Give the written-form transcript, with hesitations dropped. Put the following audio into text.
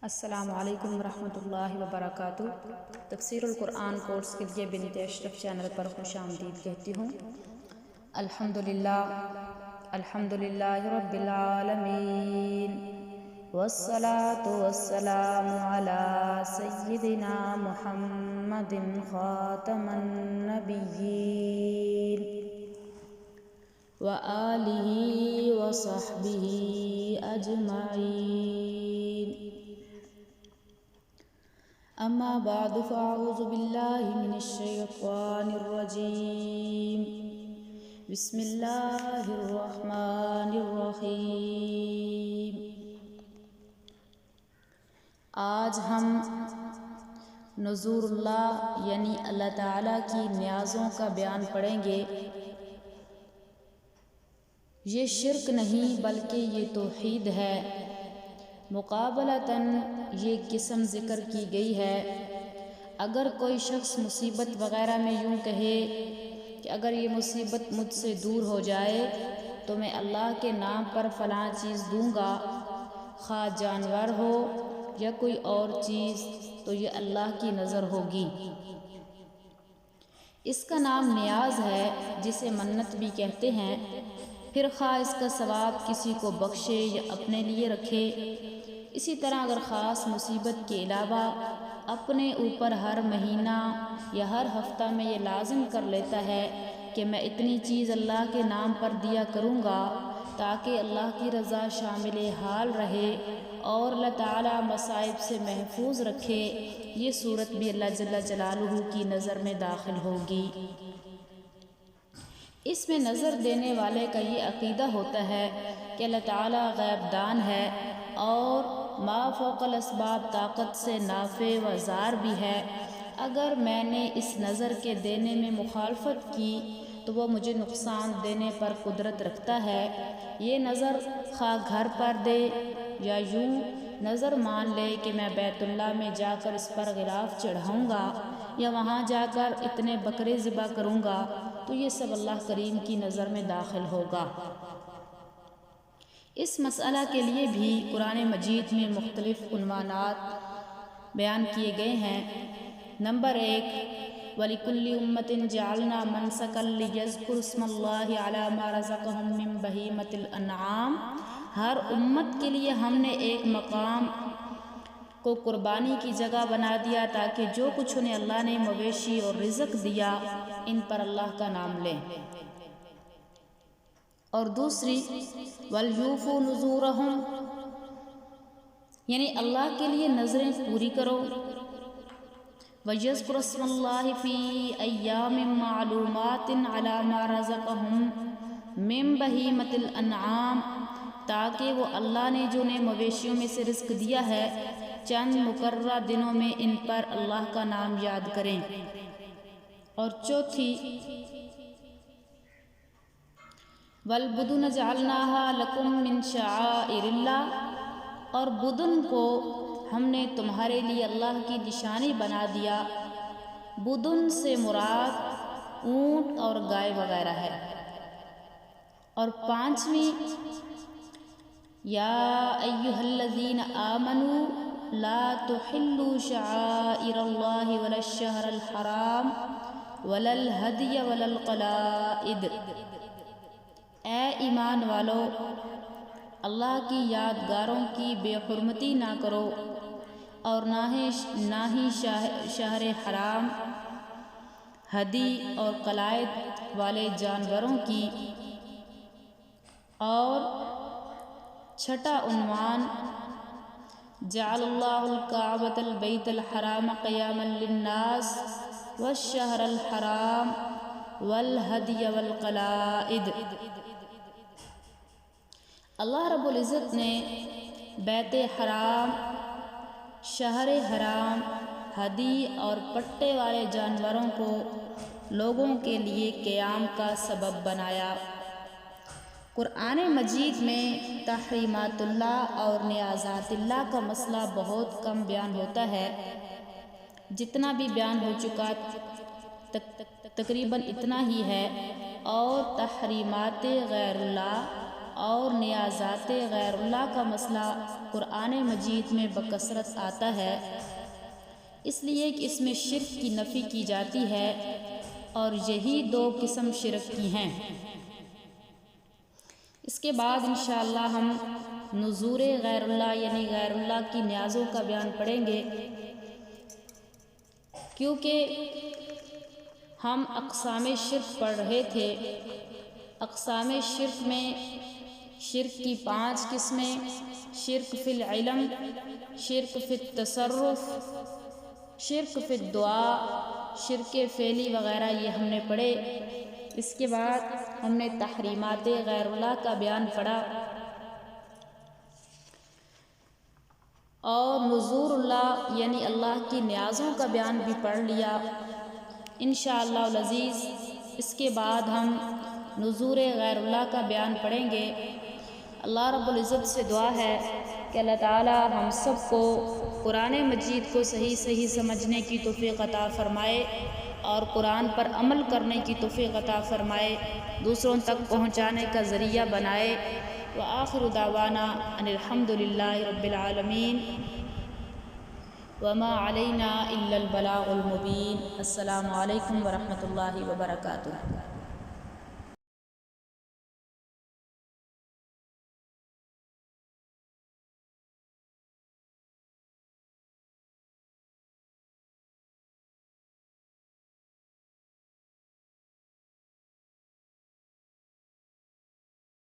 السلام علیکم ورحمۃ اللہ وبرکاتہ۔ تفسیر القرآن کورس کے لیے بنت اشرف چینل پر خوش آمدید کہتی ہوں۔ الحمدللہ رب العالمین، والصلاة والسلام علی سیدنا محمد خاتم النبیین وآلہ وصحبہ اجمعین، اما بعد فاعوذ باللہ من الشیطان الرجیم، بسم اللہ الرحمن الرحیم۔ آج ہم نذور اللہ یعنی اللہ تعالیٰ کی نیازوں کا بیان پڑھیں گے۔ یہ شرک نہیں بلکہ یہ توحید ہے۔ مقابلتاً یہ قسم ذکر کی گئی ہے۔ اگر کوئی شخص مصیبت وغیرہ میں یوں کہے کہ اگر یہ مصیبت مجھ سے دور ہو جائے تو میں اللہ کے نام پر فلاں چیز دوں گا، خواہ جانور ہو یا کوئی اور چیز، تو یہ اللہ کی نظر ہوگی۔ اس کا نام نیاز ہے، جسے منت بھی کہتے ہیں۔ پھر خواہ اس کا ثواب کسی کو بخشے یا اپنے لیے رکھے۔ اسی طرح اگر خاص مصیبت کے علاوہ اپنے اوپر ہر مہینہ یا ہر ہفتہ میں یہ لازم کر لیتا ہے کہ میں اتنی چیز اللہ کے نام پر دیا کروں گا تاکہ اللہ کی رضا شامل حال رہے اور اللہ تعالیٰ مصائب سے محفوظ رکھے، یہ صورت بھی اللہ جل جلالہ کی نظر میں داخل ہوگی۔ اس میں نظر دینے والے کا یہ عقیدہ ہوتا ہے کہ اللہ تعالیٰ غیب دان ہے اور ما فوق الاسباب طاقت سے نافع و ضار بھی ہے۔ اگر میں نے اس نظر کے دینے میں مخالفت کی تو وہ مجھے نقصان دینے پر قدرت رکھتا ہے۔ یہ نظر خواہ گھر پر دے یا یوں نظر مان لے کہ میں بیت اللہ میں جا کر اس پر غلاف چڑھاؤں گا یا وہاں جا کر اتنے بکرے ذبح کروں گا، تو یہ سب اللہ کریم کی نظر میں داخل ہوگا۔ اس مسئلہ کے لیے بھی قرآن مجید میں مختلف عنوانات بیان کیے گئے ہیں۔ نمبر 1، وَلِكُلِّ أُمَّةٍ جَعَلْنَا مَنْسَكًا لِيَذْكُرُوا اسْمَ اللَّهِ عَلَى مَا رَزَقَهُم مِّن بَهِيمَةِ الْأَنْعَامِ، ہر امت کے لیے ہم نے ایک مقام کو قربانی کی جگہ بنا دیا تاکہ جو کچھ انہیں اللہ نے مویشی اور رزق دیا ان پر اللہ کا نام لیں۔ اور دوسری، وَلْيُوفُوا نُذُورَهُمْ، یعنی اللہ کے لیے نظریں پوری کرو۔ وَيَذْكُرُوا اسْمَ اللَّهِ فِي أَيَّامٍ مَّعْلُومَاتٍ عَلَى مَا رَزَقَهُم مِّن بَهِيمَةِ الْأَنْعَامِ، تاکہ وہ اللہ نے جو انہیں مویشیوں میں سے رزق دیا ہے چند مقررہ دنوں میں ان پر اللہ کا نام یاد کریں۔ اور چوتھی، وَالْبُدُنَ جَعَلْنَاهَا لَكُم مِّن شَعَائِرِ اللَّهِ، اور بدن کو ہم نے تمہارے لیے اللہ کی نشانی بنا دیا۔ بدن سے مراد اونٹ اور گائے وغیرہ ہے۔ اور پانچویں، یا ایھا الذین آمنوا لا تحلوا شعائر اللہ ولا الشہر الحرام ولا الہدی ولا القلائد، اے ایمان والو، اللہ کی یادگاروں کی بے حرمتی نہ کرو اور نہ ہی شہر حرام، ہدی اور قلائد والے جانوروں کی۔ اور چھٹا عنوان، جعل اللہ الکعبۃ البیت الحرام قیاما للناس والشہر الحرام والہدی والقلائد، اللہ رب العزت نے بیت حرام، شہر حرام، ہدی اور پٹے والے جانوروں کو لوگوں کے لیے قیام کا سبب بنایا۔ قرآن مجید میں تحریمات اللہ اور نیازات اللہ کا مسئلہ بہت کم بیان ہوتا ہے۔ جتنا بھی بیان ہو چکا تقریباً اتنا ہی ہے، اور تحریمات غیر اللہ اور نیازات غیر اللہ کا مسئلہ قرآن مجید میں بکثرت آتا ہے، اس لیے کہ اس میں شرک کی نفی کی جاتی ہے، اور یہی 2 قسم شرک کی ہیں۔ اس کے بعد انشاءاللہ ہم نذور غیر اللہ یعنی غیر اللہ کی نیازوں کا بیان پڑھیں گے، کیونکہ ہم اقسام شرک پڑھ رہے تھے۔ اقسام شرک میں شرک کی 5 قسمیں: شرک فی العلم، شرک فی التصرف، شرک فی الدعا، شرک فعلی وغیرہ یہ ہم نے پڑھے۔ اس کے بعد ہم نے تحریمات غیر اللہ کا بیان پڑھا اور نذور اللہ یعنی اللہ کی نیازوں کا بیان بھی پڑھ لیا انشاءاللہ العزیز۔ اس کے بعد ہم نذور غیر اللہ کا بیان پڑھیں گے۔ اللہ رب العزت سے دعا ہے کہ اللہ تعالی ہم سب کو قرآن مجید کو صحیح سمجھنے کی توفیق عطا فرمائے اور قرآن پر عمل کرنے کی توفیق عطا فرمائے، دوسروں تک پہنچانے کا ذریعہ بنائے۔ وآخر دعوانا ان الحمد للہ رب العالمین وما علینا الا البلاغ المبین۔ السلام علیکم ورحمۃ اللہ وبرکاتہ۔